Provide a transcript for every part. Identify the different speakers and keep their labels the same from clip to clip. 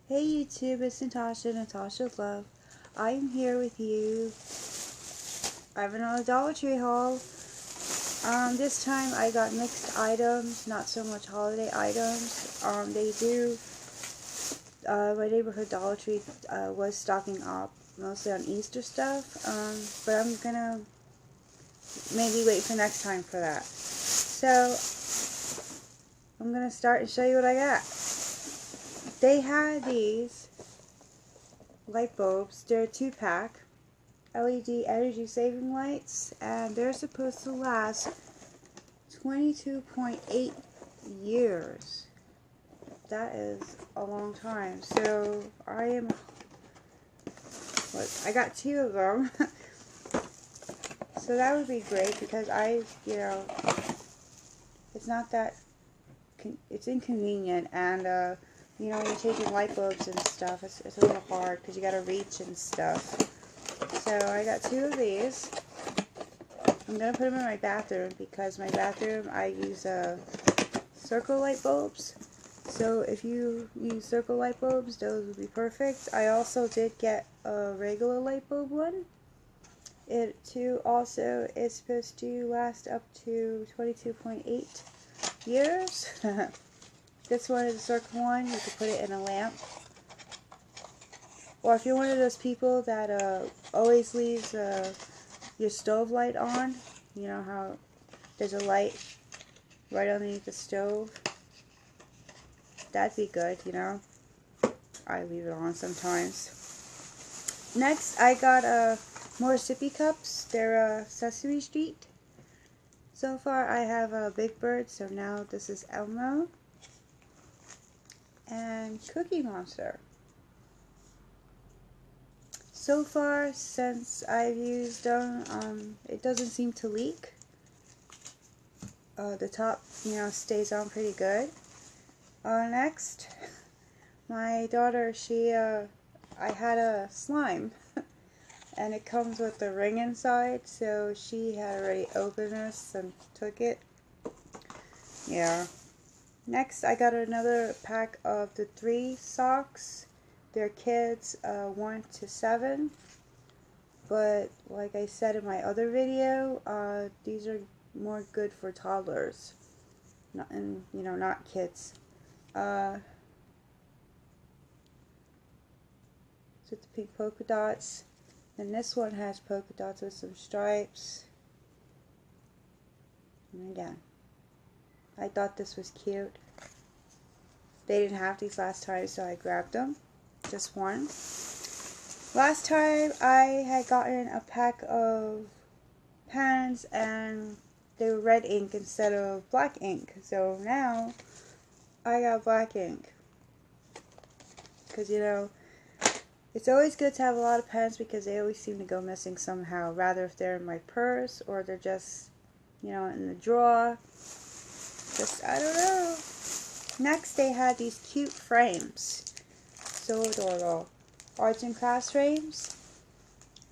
Speaker 1: Hey YouTube, it's Natasha Love. I am here with you. I have another Dollar Tree haul. This time I got mixed items, not so much holiday items. My neighborhood Dollar Tree was stocking up mostly on Easter stuff, but I'm gonna maybe wait for next time for that. So, I'm gonna start and show you what I got. They had these light bulbs. They're a 2-pack LED energy saving lights, and they're supposed to last 22.8 years. That is a long time. So I got 2 of them. So that would be great because it's not that, it's inconvenient, and when you're changing light bulbs and stuff, it's a little hard because you gotta reach and stuff. So I got 2 of these. I'm gonna put them in my bathroom because my bathroom I use circle light bulbs. So if you use circle light bulbs, those would be perfect. I also did get a regular light bulb one. It too also is supposed to last up to 22.8 years. This one is a circle one. You can put it in a lamp. Or if you're one of those people that always leaves your stove light on, you know how there's a light right underneath the stove? That'd be good, I leave it on sometimes. Next, I got more sippy cups. They're Sesame Street. So far, I have Big Bird, so now this is Elmo. And Cookie Monster. So far, since I've used them, it doesn't seem to leak. The top, stays on pretty good. Next, my daughter, I had a slime, and it comes with a ring inside, so she had already opened this and took it. Yeah. Next, I got another pack of the 3 socks. They're kids 1 to 7. But like I said in my other video, these are more good for toddlers. Not kids. With the pink polka dots. And this one has polka dots with some stripes. And again, I thought this was cute. They didn't have these last time, so I grabbed them. Just one. Last time I had gotten a pack of pens and they were red ink instead of black ink. So now I got black ink. Because, it's always good to have a lot of pens because they always seem to go missing somehow. Rather if they're in my purse or they're just, in the drawer. I don't know. Next, they had these cute frames. So adorable. Arts and crafts frames.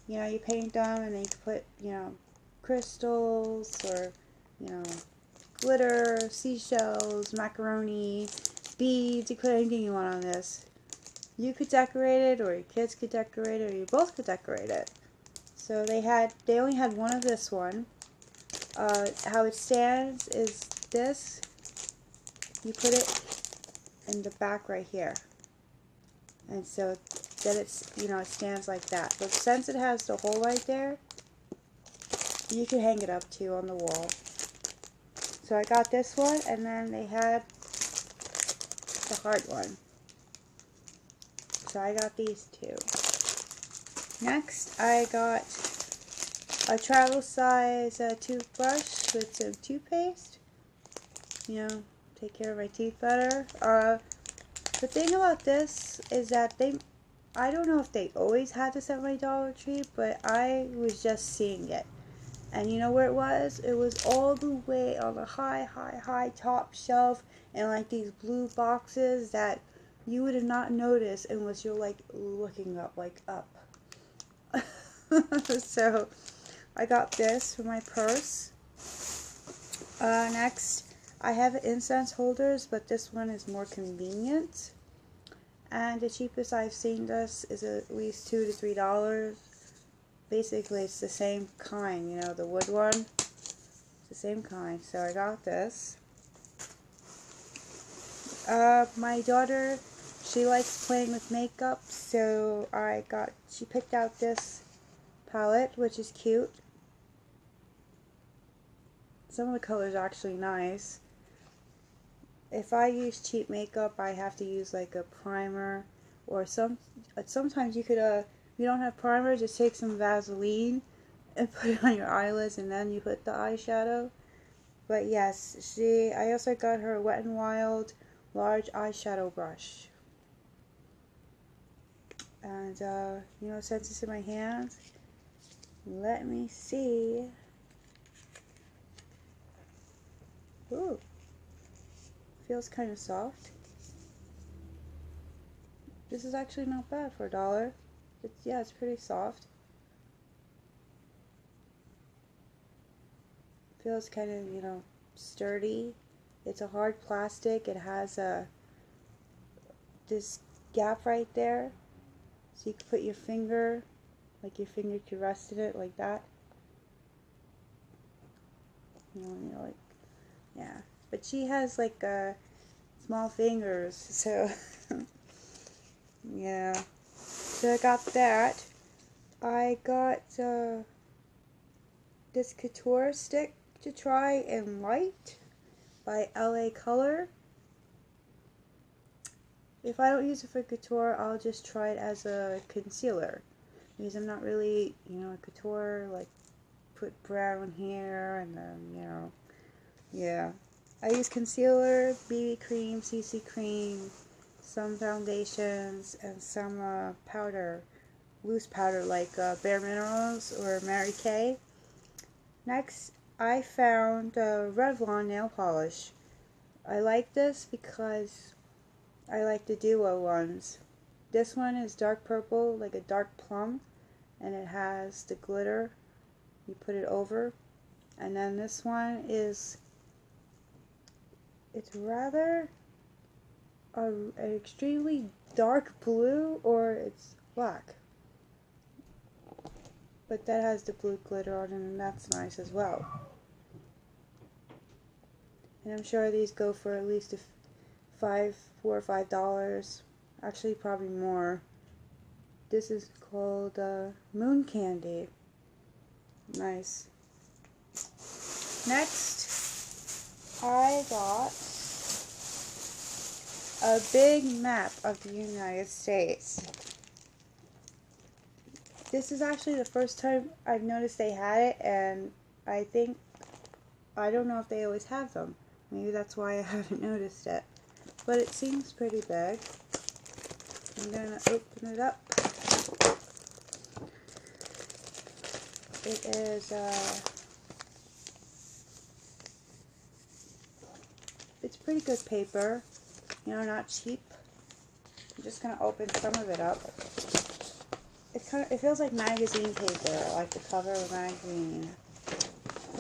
Speaker 1: You paint them and then you can put, crystals or, glitter, seashells, macaroni, beads. You put anything you want on this. You could decorate it, or your kids could decorate it, or you both could decorate it. So they only had one of this one. How it stands is this. You put it in the back right here, and so then it stands like that. But since it has the hole right there, you can hang it up too on the wall. So I got this one, and then they had the heart one. So I got these 2. Next, I got a travel size toothbrush with some toothpaste. Take care of my teeth better. The thing about this is that I don't know if they always had this at my Dollar Tree, but I was just seeing it. And you know where it was? It was all the way on the high top shelf in like these blue boxes that you would have not noticed unless you're like looking up, So I got this for my purse. Next, I have incense holders, but this one is more convenient. And the cheapest I've seen this is at least $2 to $3. Basically, it's the same kind, you know, the wood one. It's the same kind. So I got this. My daughter, she likes playing with makeup, so she picked out this palette, which is cute. Some of the colors are actually nice. If I use cheap makeup, I have to use like a primer, or sometimes you could, if you don't have primer, just take some Vaseline and put it on your eyelids, and then you put the eyeshadow. But yes, I also got her a Wet n Wild large eyeshadow brush. And, you know, since it's in my hand, let me see. Ooh, feels kind of soft. This is actually not bad for $1. Yeah, it's pretty soft. Feels kind of, you know, sturdy. It's a hard plastic. It has this gap right there, so you can put your finger, like your finger could rest in it like that. You know, like, yeah. But she has like small fingers, so yeah. So I got that. I got this couture stick to try in Light by LA Color. If I don't use it for couture, I'll just try it as a concealer, because I'm not really, you know, a couture, like put brown here and then, you know, yeah. I use concealer, BB cream, CC cream, some foundations, and some powder, loose powder like Bare Minerals or Mary Kay. Next, I found Revlon nail polish. I like this because I like the duo ones. This one is dark purple, like a dark plum, and it has the glitter. You put it over. And then this one is, it's rather an extremely dark blue, or it's black. But that has the blue glitter on it, and that's nice as well. And I'm sure these go for at least $4 or $5. Actually, probably more. This is called Moon Candy. Nice. Next, I got a big map of the United States. This is actually the first time I've noticed they had it, and I don't know if they always have them. Maybe that's why I haven't noticed it. But it seems pretty big. I'm gonna open it up. It is, it's pretty good paper. You know, not cheap. I'm just gonna open some of it up. It feels like magazine paper, like the cover of a magazine.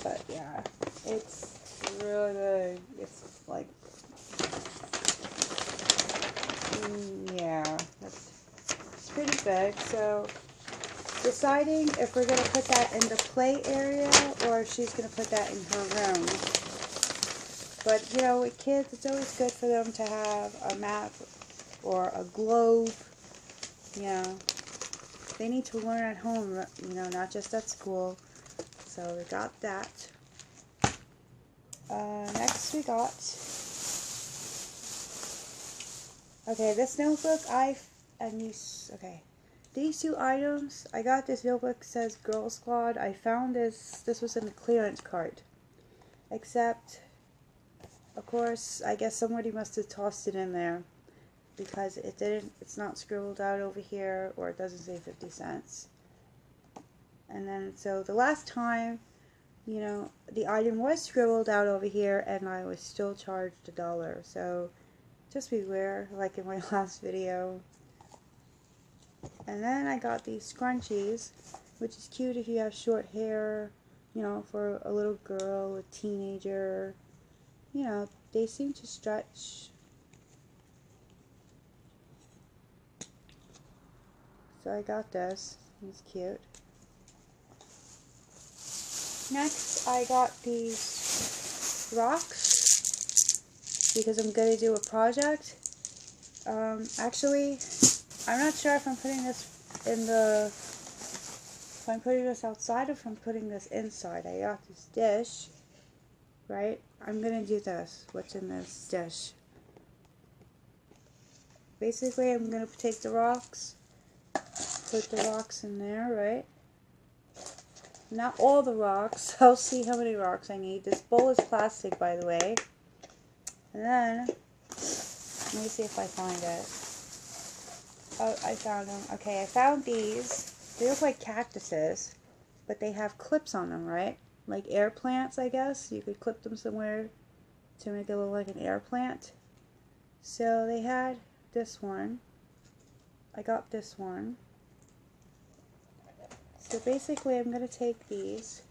Speaker 1: But yeah, it's really big. It's like, yeah, it's pretty big. So deciding if we're gonna put that in the play area or if she's gonna put that in her room. But you know, with kids, it's always good for them to have a map or a globe. You know, they need to learn at home, you know, not just at school. So we got that. Next we got, okay, this notebook, these two items, I got this notebook, says Girl Squad. I found this was in the clearance cart. Except, of course, I guess somebody must have tossed it in there, because it's not scribbled out over here, or it doesn't say 50 cents. And then, so the last time, you know, the item was scribbled out over here, and I was still charged $1. So, just beware, like in my last video. And then I got these scrunchies, which is cute if you have short hair, you know, for a little girl, a teenager. You know, they seem to stretch. So I got this. It's cute. Next, I got these rocks because I'm going to do a project. Actually, I'm not sure if I'm putting this in the... If I'm putting this outside or if I'm putting this inside. I got this dish, right? I'm going to do this. What's in this dish? Basically, I'm going to take the rocks, put the rocks in there, right? Not all the rocks. I'll see how many rocks I need. This bowl is plastic, by the way. And then, let me see if I find it. Oh, I found them. Okay, I found these. They look like cactuses, but they have clips on them, right? Like air plants, I guess. You could clip them somewhere to make it look like an air plant. So they had this one. I got this one. So basically, I'm going to take these,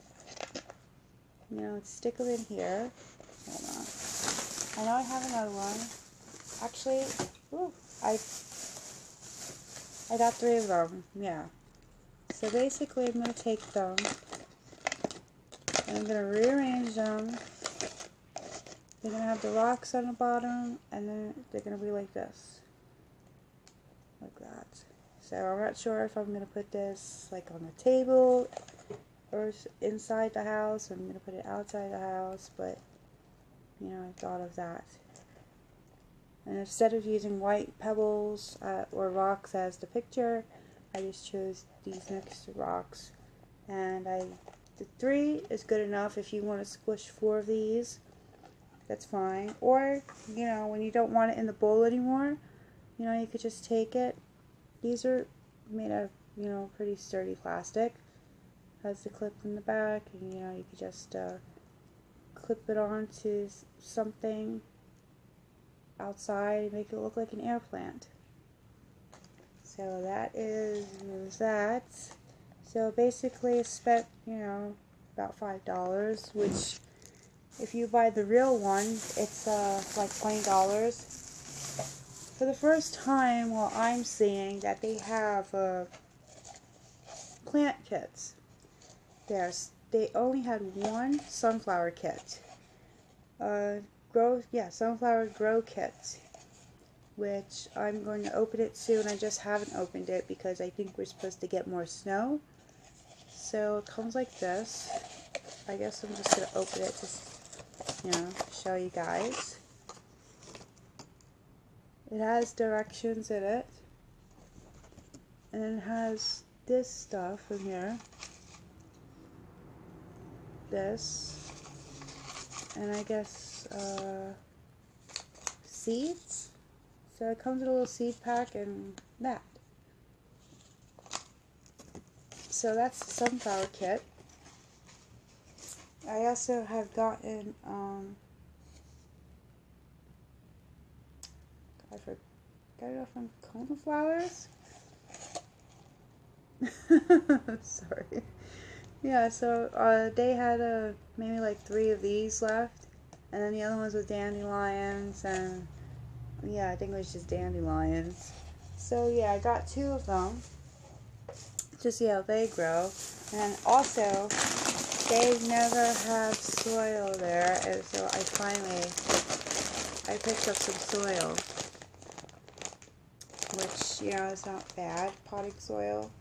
Speaker 1: you know, stick them in here. Hold on. I know I have another one. Actually, ooh, I got 3 of them, yeah. So basically, I'm going to take them, and I'm going to rearrange them. They're going to have the rocks on the bottom, and then they're going to be like this. Like that. So I'm not sure if I'm going to put this like on the table or inside the house. I'm going to put it outside the house, but you know, I thought of that. And instead of using white pebbles or rocks as the picture, I just chose these next to rocks. And the 3 is good enough. If you want to squish 4 of these, that's fine. Or, you know, when you don't want it in the bowl anymore, you know, you could just take it. These are made out of, you know, pretty sturdy plastic. Has the clip in the back, and you know, you could just clip it onto something outside and make it look like an air plant. So that is that. So basically, I spent, you know, about $5, which if you buy the real one, it's like $20. For the first time, well, I'm seeing that they have plant kits. They only had one sunflower kit. Sunflower grow kit, which I'm going to open it soon. I just haven't opened it because I think we're supposed to get more snow. So it comes like this. I guess I'm just going to open it to, you know, show you guys. It has directions in it, and it has this stuff in here, this, and I guess seeds. So it comes with a little seed pack and that. So that's the sunflower kit. I also have gotten I forgot it from coneflowers. Sorry. Yeah, so they had maybe like 3 of these left, and then the other ones with dandelions, and yeah, I think it was just dandelions. So yeah, I got 2 of them to see how they grow, and also they never have soil there, and so I picked up some soil, which, you know, is not bad, potting soil.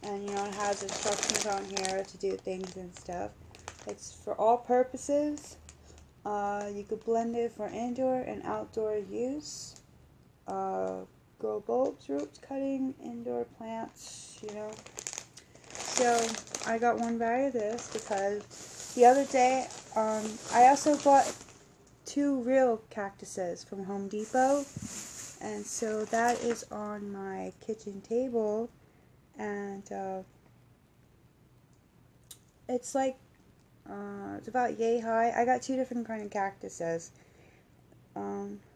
Speaker 1: And, you know, it has instructions on here to do things and stuff. It's for all purposes. You could blend it for indoor and outdoor use. Grow bulbs, roots, cutting, indoor plants, you know. So, I got 1 bag of this because the other day, I also bought 2 real cactuses from Home Depot. And so that is on my kitchen table. And it's like, it's about yay high. I got 2 different kind of cactuses.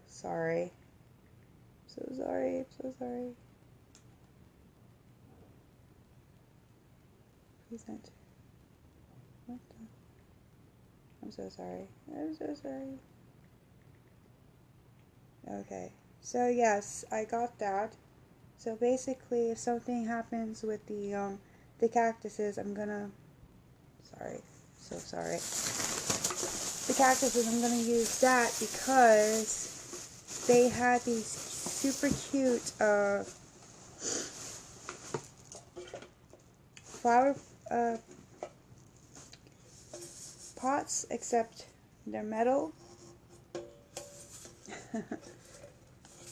Speaker 1: Sorry. I'm so sorry. Please enter. What the? I'm so sorry. Okay. So yes, I got that. So basically, if something happens with the cactuses, I'm gonna, sorry, so sorry. The cactuses, I'm gonna use that because they had these super cute flower pots, except they're metal.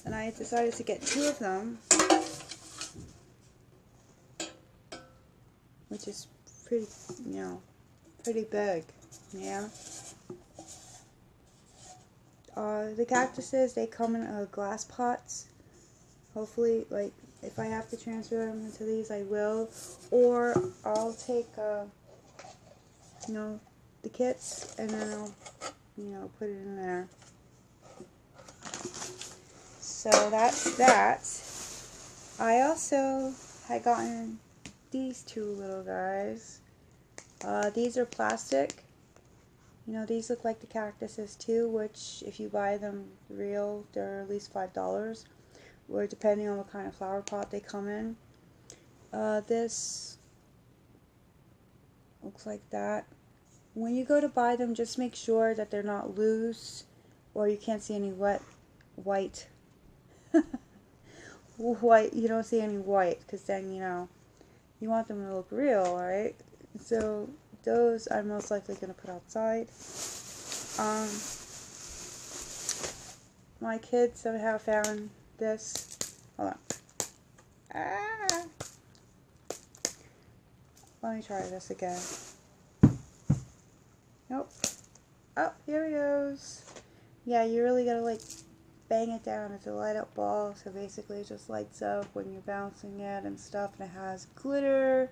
Speaker 1: And I decided to get 2 of them, which is pretty, pretty big, yeah. The cactuses, they come in glass pots. Hopefully, like, if I have to transfer them into these, I will. Or I'll take, the kits, and then I'll, put it in there. So that's that. I also had gotten these 2 little guys. These are plastic. These look like the cactuses too, which if you buy them real, they're at least $5, or depending on what kind of flower pot they come in. This looks like that. When you go to buy them, just make sure that they're not loose, or you can't see any white. White, you don't see any white, because then, you want them to look real, right? So those I'm most likely going to put outside. My kids somehow found this. Hold on. Ah! Let me try this again. Nope. Oh, here it goes. Yeah, you really gotta like bang it down. It's a light up ball, so basically it just lights up when you're bouncing it and stuff, and it has glitter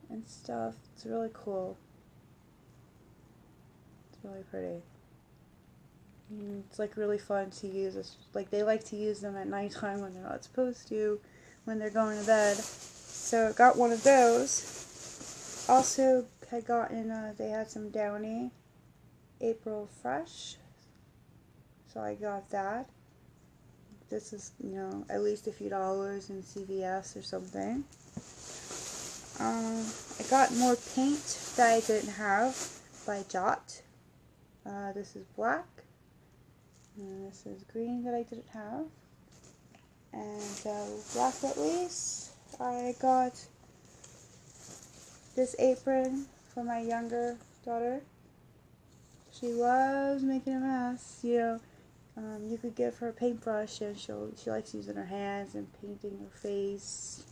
Speaker 1: and stuff. It's really cool. It's really pretty. It's like really fun to use. It's like they like to use them at nighttime when they're not supposed to, when they're going to bed. So I got one of those. Also had gotten, they had some Downy April Fresh. So I got that. This is, at least a few dollars in CVS or something. I got more paint that I didn't have by Jot. This is black. And this is green that I didn't have. And last but least, I got this apron for my younger daughter. She loves making a mess, you could give her a paintbrush and she likes using her hands and painting her face.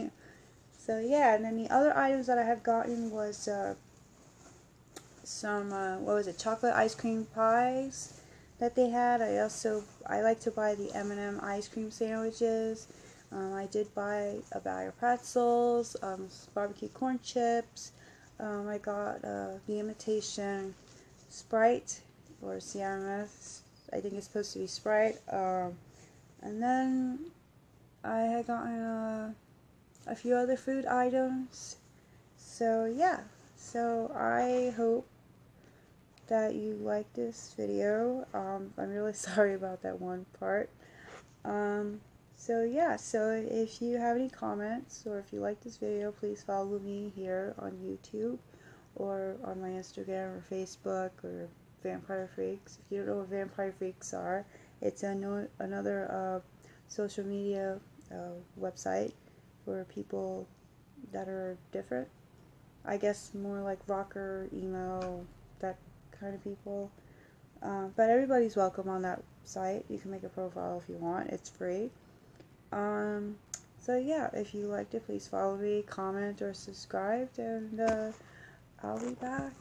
Speaker 1: So yeah, and then the other items that I have gotten was some, chocolate ice cream pies that they had. I like to buy the M&M ice cream sandwiches. I did buy a bag of pretzels, barbecue corn chips. I got the imitation Sprite, or CRMS. I think it's supposed to be Sprite. And then I had gotten a few other food items. So yeah, so I hope that you like this video. I'm really sorry about that one part. So yeah, so if you have any comments or if you like this video, please follow me here on YouTube or on my Instagram or Facebook or Vampire Freaks. If you don't know what Vampire Freaks are, it's another social media website for people that are different. I guess more like rocker, emo, that kind of people. But everybody's welcome on that site. You can make a profile if you want. It's free. So yeah, if you liked it, please follow me, comment, or subscribe, and I'll be back.